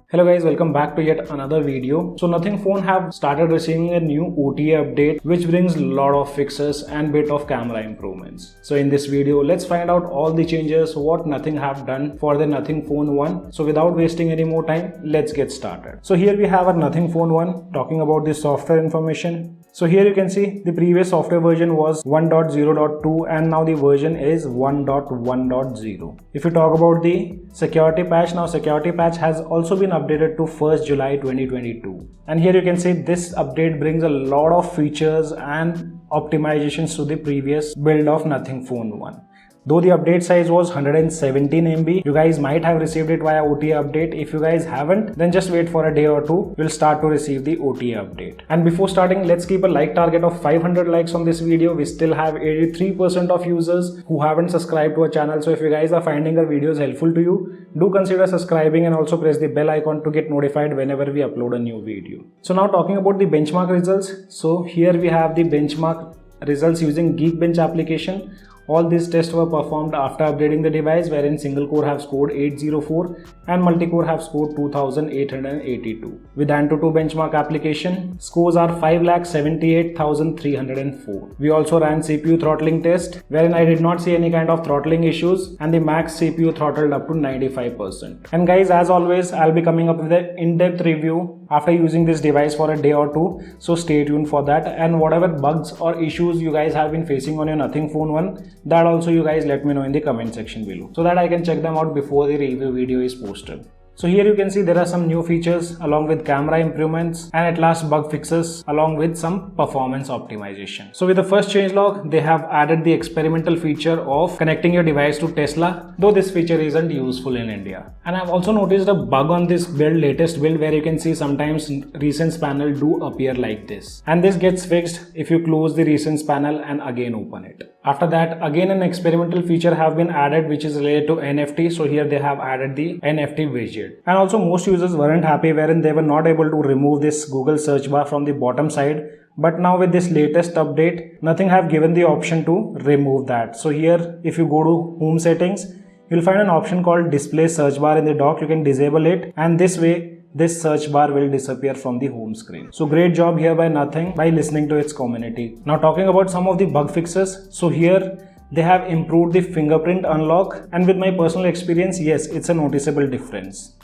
Hello guys, welcome back to yet another video. So Nothing phone have started receiving a new OTA update which brings a lot of fixes and bit of camera improvements. So in this video, let's find out all the changes what Nothing have done for the Nothing phone 1. So without wasting any more time, let's get started. So here we have our Nothing phone 1 talking about the software information. So here you can see the previous software version was 1.0.2 and now the version is 1.1.0. If you talk about the security patch, now security patch has also been updated to 1st July 2022. And here you can see this update brings a lot of features and optimizations to the previous build of Nothing phone 1. Though the update size was 117 MB, you guys might have received it via OTA update. If you guys haven't, then just wait for a day or two. You'll start to receive the OTA update. And before starting, let's keep a like target of 500 likes on this video. We still have 83% of users who haven't subscribed to our channel. So if you guys are finding our videos helpful to you, do consider subscribing and also press the bell icon to get notified whenever we upload a new video. So now talking about the benchmark results. So here we have the benchmark results using Geekbench application. All these tests were performed after updating the device, wherein single core have scored 804 and multi-core have scored 2882. With AnTuTu benchmark application, scores are 5,78,304. We also ran CPU throttling test, wherein I did not see any kind of throttling issues and the max CPU throttled up to 95%. And guys, as always, I'll be coming up with an in-depth review after using this device for a day or two, so stay tuned for that. And whatever bugs or issues you guys have been facing on your Nothing phone 1, that also you guys let me know in the comment section below so that I can check them out before the review video is posted. So here you can see there are some new features along with camera improvements and at last bug fixes along with some performance optimization. So with the first changelog, they have added the experimental feature of connecting your device to Tesla, though this feature isn't useful in India. And I've also noticed a bug on this latest build where you can see sometimes recents panel do appear like this. And this gets fixed if you close the recents panel and again open it. After that, again an experimental feature have been added which is related to NFT. So here they have added the NFT widget. And also most users weren't happy wherein they were not able to remove this Google search bar from the bottom side. But now with this latest update, Nothing have given the option to remove that. So here if you go to home settings, you'll find an option called display search bar in the dock. You can disable it and this way this search bar will disappear from the home screen. So great job here by Nothing by listening to its community. Now talking about some of the bug fixes. So here they have improved the fingerprint unlock and with my personal experience, yes, it's a noticeable difference.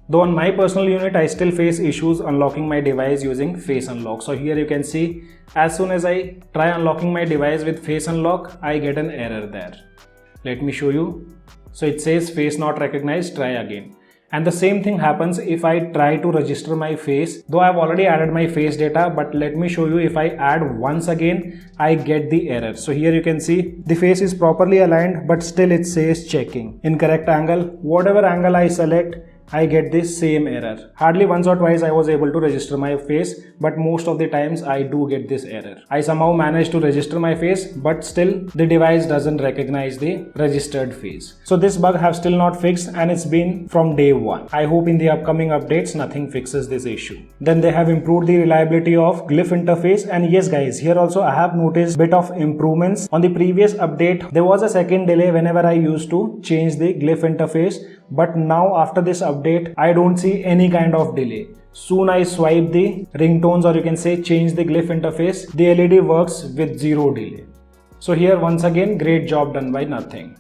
Though on my personal unit, I still face issues unlocking my device using face unlock. So here you can see as soon as I try unlocking my device with face unlock, I get an error there. Let me show you. So it says face not recognized, try again. And the same thing happens if I try to register my face, though I've already added my face data, but let me show you if I add once again, I get the error. So here you can see the face is properly aligned, but still it says checking. Incorrect angle, whatever angle I select, I get this same error. Hardly once or twice I was able to register my face, but most of the times I do get this error. I somehow managed to register my face, but still the device doesn't recognize the registered face. So this bug have still not fixed and it's been from day one. I hope in the upcoming updates Nothing fixes this issue. Then they have improved the reliability of glyph interface, and yes guys, here also I have noticed bit of improvements. On the previous update, there was a second delay whenever I used to change the glyph interface. But now after this update, I don't see any kind of delay. Soon I swipe the ringtones or you can say change the glyph interface, the LED works with zero delay. So here once again, great job done by Nothing.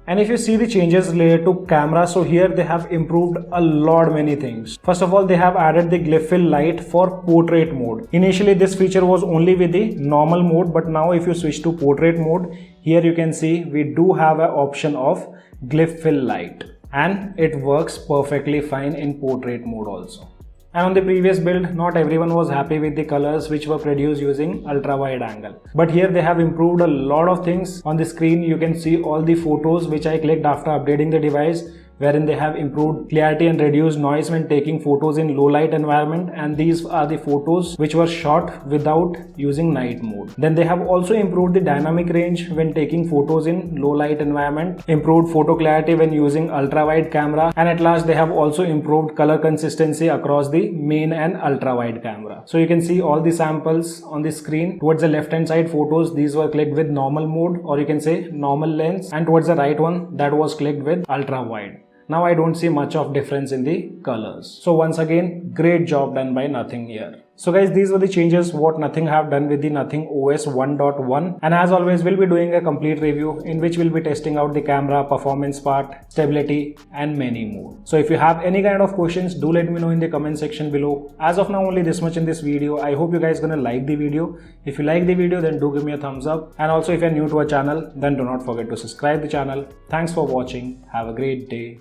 And if you see the changes related to camera, so here they have improved a lot many things. First of all, they have added the glyph fill light for portrait mode. Initially this feature was only with the normal mode, but now if you switch to portrait mode, here you can see we do have an option of glyph fill light and it works perfectly fine in portrait mode also. And on the previous build, not everyone was happy with the colors which were produced using ultra wide angle. But here they have improved a lot of things. On the screen you can see all the photos which I clicked after updating the device, wherein they have improved clarity and reduced noise when taking photos in low light environment, and these are the photos which were shot without using night mode. Then they have also improved the dynamic range when taking photos in low light environment, improved photo clarity when using ultra wide camera, and at last they have also improved color consistency across the main and ultra wide camera. So you can see all the samples on the screen. Towards the left hand side photos, these were clicked with normal mode or you can say normal lens, and towards the right one that was clicked with ultra wide. Now I don't see much of difference in the colors. So once again, great job done by Nothing here. So guys, these were the changes what Nothing have done with the Nothing OS 1.1, and as always we'll be doing a complete review in which we'll be testing out the camera, performance part, stability and many more. So if you have any kind of questions, do let me know in the comment section below. As of now, only this much in this video. I hope you guys gonna like the video. If you like the video, then do give me a thumbs up, and also if you're new to our channel, then do not forget to subscribe the channel. Thanks for watching. Have a great day.